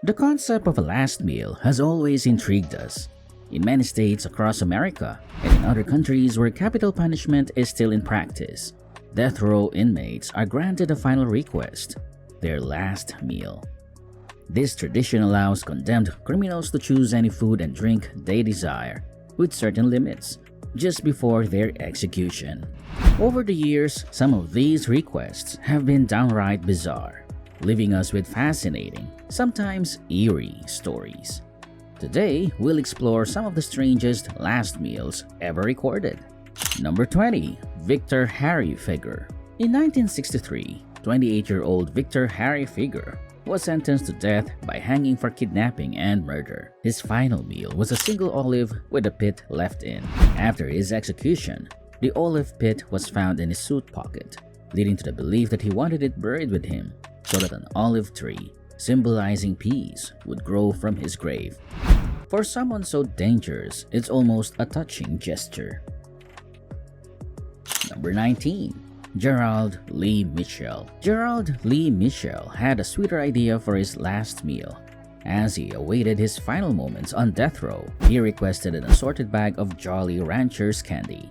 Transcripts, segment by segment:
The concept of a last meal has always intrigued us. In many states across America and in other countries where capital punishment is still in practice, death row inmates are granted a final request, their last meal. This tradition allows condemned criminals to choose any food and drink they desire, with certain limits, just before their execution. Over the years, some of these requests have been downright bizarre, leaving us with fascinating, sometimes eerie stories. Today, we'll explore some of the strangest last meals ever recorded. Number 20. Victor Harry Figure. In 1963, 28-year-old Victor Harry Figure was sentenced to death by hanging for kidnapping and murder. His final meal was a single olive with a pit left in. After his execution, the olive pit was found in his suit pocket, leading to the belief that he wanted it buried with him so that an olive tree, symbolizing peace, would grow from his grave. For someone so dangerous, it's almost a touching gesture. Number 19. Gerald Lee Mitchell. Gerald Lee Mitchell had a sweeter idea for his last meal. As he awaited his final moments on death row, he requested an assorted bag of Jolly Ranchers candy.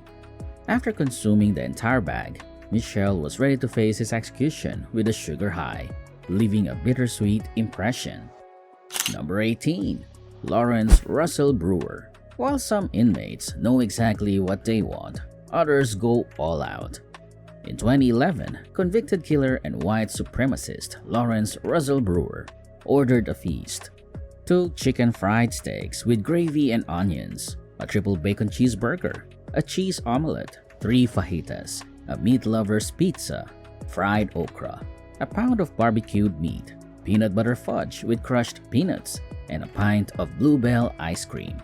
After consuming the entire bag, Mitchell was ready to face his execution with a sugar high, leaving a bittersweet impression. Number 18. Lawrence Russell Brewer. While some inmates know exactly what they want, others go all out. In 2011, convicted killer and white supremacist Lawrence Russell Brewer ordered a feast. 2 chicken fried steaks with gravy and onions, a triple bacon cheeseburger, a cheese omelette, 3 fajitas, a meat lover's pizza, fried okra, a pound of barbecued meat, peanut butter fudge with crushed peanuts, and a pint of Bluebell ice cream,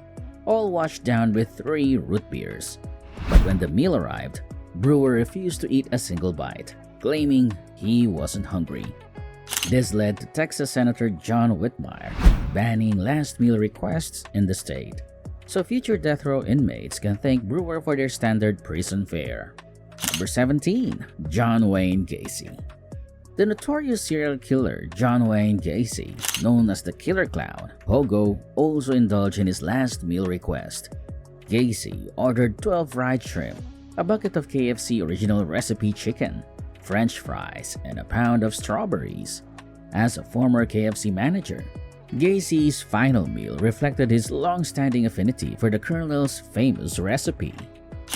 all washed down with 3 root beers. But when the meal arrived, Brewer refused to eat a single bite, claiming he wasn't hungry. This led to Texas Senator John Whitmire banning last meal requests in the state, so future death row inmates can thank Brewer for their standard prison fare. Number 17. John Wayne Gacy. The notorious serial killer John Wayne Gacy, known as the Killer Clown, Pogo, also indulged in his last meal request. Gacy ordered 12 fried shrimp, a bucket of KFC original recipe chicken, French fries, and a pound of strawberries. As a former KFC manager, Gacy's final meal reflected his long-standing affinity for the Colonel's famous recipe.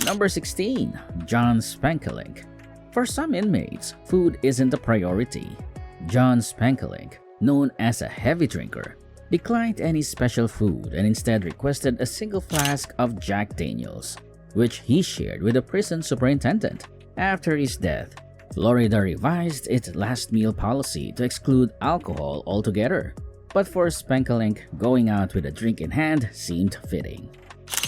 Number 16. John Spankalink. For some inmates, food isn't a priority. John Spankalink, known as a heavy drinker, declined any special food and instead requested a single flask of Jack Daniels, which he shared with the prison superintendent. After his death, Florida revised its last meal policy to exclude alcohol altogether, but for Spankalink, going out with a drink in hand seemed fitting.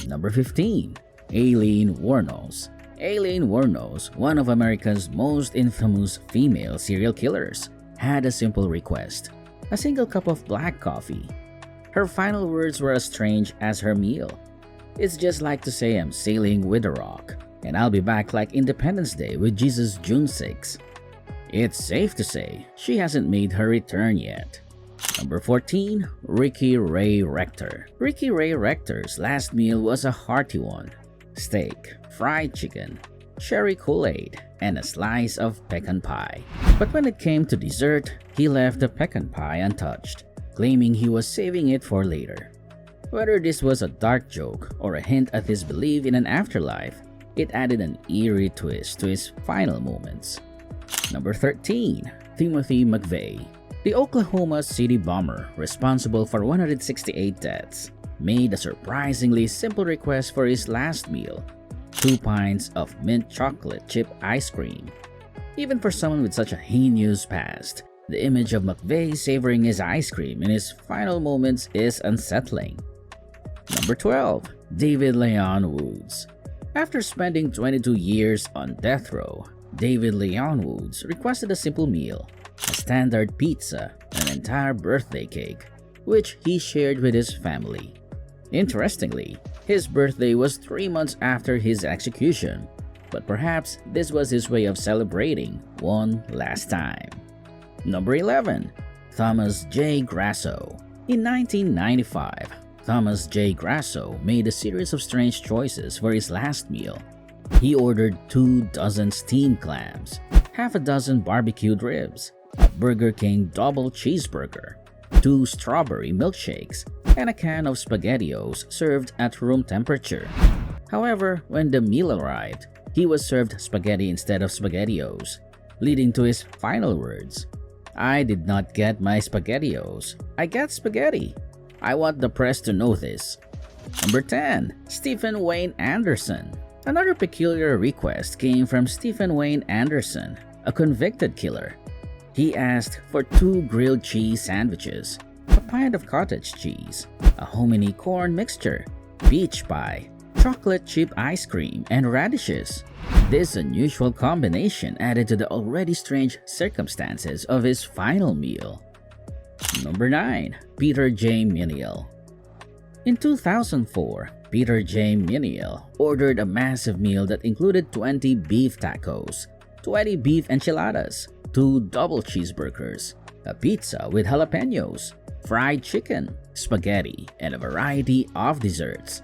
Number 15. Aileen Wuornos. Aileen Wuornos, one of America's most infamous female serial killers, had a simple request: a single cup of black coffee. Her final words were as strange as her meal. "It's just like to say I'm sailing with a rock, and I'll be back like Independence Day with Jesus June 6. It's safe to say she hasn't made her return yet. Number 14. Ricky Ray Rector. Ricky Ray Rector's last meal was a hearty one: steak, fried chicken, cherry Kool-Aid, and a slice of pecan pie. But when it came to dessert, he left the pecan pie untouched, claiming he was saving it for later. Whether this was a dark joke or a hint at his belief in an afterlife, it added an eerie twist to his final moments. Number 13. Timothy McVeigh. The Oklahoma City bomber, responsible for 168 deaths, made a surprisingly simple request for his last meal: 2 pints of mint chocolate chip ice cream. Even for someone with such a heinous past, the image of McVeigh savoring his ice cream in his final moments is unsettling. Number 12. David Leon Woods. After spending 22 years on death row, David Leon Woods requested a simple meal: a standard pizza and an entire birthday cake, which he shared with his family. Interestingly, his birthday was 3 months after his execution, but perhaps this was his way of celebrating one last time. Number 11. Thomas J. Grasso. In 1995, Thomas J. Grasso made a series of strange choices for his last meal. He ordered 24 steamed clams, half a dozen barbecued ribs, a Burger King double cheeseburger, 2 strawberry milkshakes, and a can of SpaghettiOs served at room temperature. However, when the meal arrived, he was served spaghetti instead of SpaghettiOs, leading to his final words, "I did not get my SpaghettiOs. I got spaghetti. I want the press to know this." Number 10. Stephen Wayne Anderson. Another peculiar request came from Stephen Wayne Anderson, a convicted killer. He asked for 2 grilled cheese sandwiches, a pint of cottage cheese, a hominy corn mixture, peach pie, chocolate chip ice cream, and radishes. This unusual combination added to the already strange circumstances of his final meal. Number 9. Peter J. Miniel. In 2004, Peter J. Miniel ordered a massive meal that included 20 beef tacos, 20 beef enchiladas, 2 double cheeseburgers, a pizza with jalapenos, fried chicken, spaghetti, and a variety of desserts.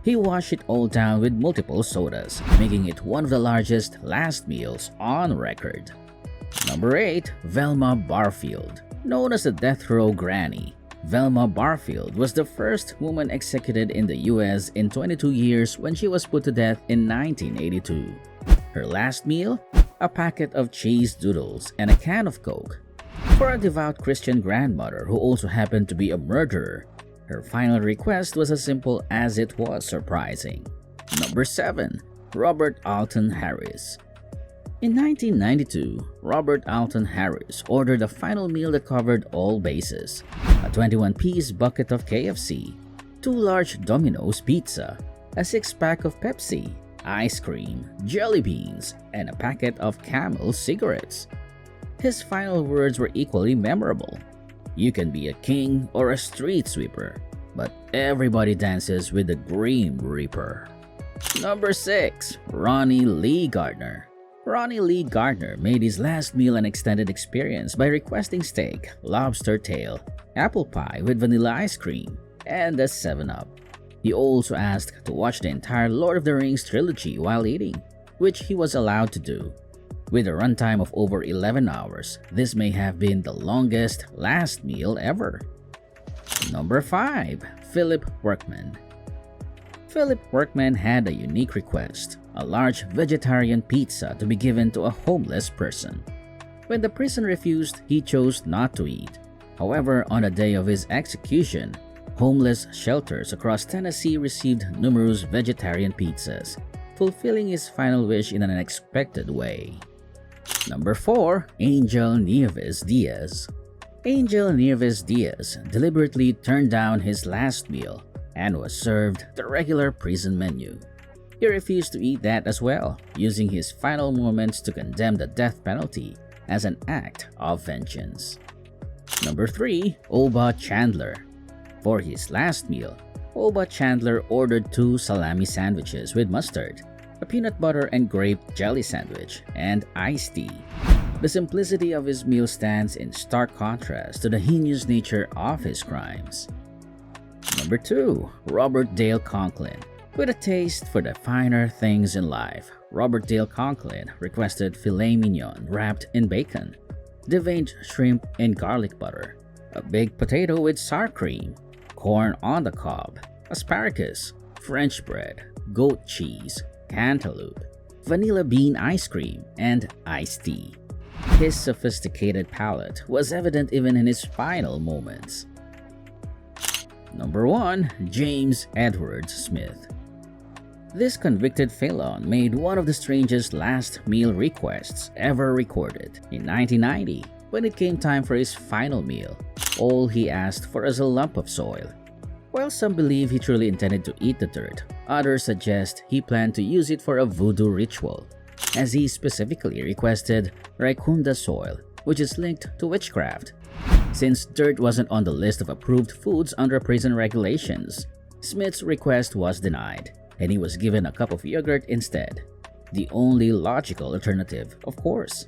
He washed it all down with multiple sodas, making it one of the largest last meals on record. Number 8. Velma Barfield. Known as the Death Row Granny, Velma Barfield was the first woman executed in the US in 22 years when she was put to death in 1982. Her last meal? A packet of cheese doodles and a can of Coke. For a devout Christian grandmother who also happened to be a murderer, her final request was as simple as it was surprising. Number 7. Robert Alton Harris. In 1992, Robert Alton Harris ordered a final meal that covered all bases: a 21-piece bucket of KFC, 2 large Domino's pizza, a 6-pack of Pepsi, ice cream, jelly beans, and a packet of Camel cigarettes. His final words were equally memorable. "You can be a king or a street sweeper, but everybody dances with the Grim Reaper." Number 6. Ronnie Lee Gardner. Ronnie Lee Gardner made his last meal an extended experience by requesting steak, lobster tail, apple pie with vanilla ice cream, and a 7-Up. He also asked to watch the entire Lord of the Rings trilogy while eating, which he was allowed to do. With a runtime of over 11 hours, this may have been the longest last meal ever. Number 5. Philip Workman. Philip Workman had a unique request: a large vegetarian pizza to be given to a homeless person. When the prison refused, he chose not to eat. However, on the day of his execution, homeless shelters across Tennessee received numerous vegetarian pizzas, fulfilling his final wish in an unexpected way. Number 4. Angel Nieves Diaz. Angel Nieves Diaz deliberately turned down his last meal and was served the regular prison menu. He refused to eat that as well, using his final moments to condemn the death penalty as an act of vengeance. Number 3. Oba Chandler. For his last meal, Oba Chandler ordered 2 salami sandwiches with mustard, a peanut butter and grape jelly sandwich, and iced tea. The simplicity of his meal stands in stark contrast to the heinous nature of his crimes. Number 2. Robert Dale Conklin. With a taste for the finer things in life, Robert Dale Conklin requested filet mignon wrapped in bacon, deveined shrimp in garlic butter, a baked potato with sour cream, corn on the cob, asparagus, French bread, goat cheese, cantaloupe, vanilla bean ice cream, and iced tea. His sophisticated palate was evident even in his final moments. Number 1. James Edward Smith. This convicted felon made one of the strangest last meal requests ever recorded. In 1990, when it came time for his final meal, all he asked for was a lump of soil. While some believe he truly intended to eat the dirt, others suggest he planned to use it for a voodoo ritual, as he specifically requested Raikunda soil, which is linked to witchcraft. Since dirt wasn't on the list of approved foods under prison regulations, Smith's request was denied, and he was given a cup of yogurt instead. The only logical alternative, of course.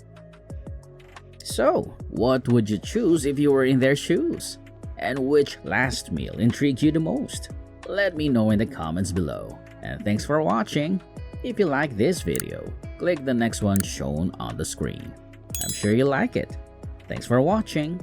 So, what would you choose if you were in their shoes? And which last meal intrigued you the most? Let me know in the comments below. And thanks for watching. If you like this video, click the next one shown on the screen. I'm sure you like it. Thanks for watching.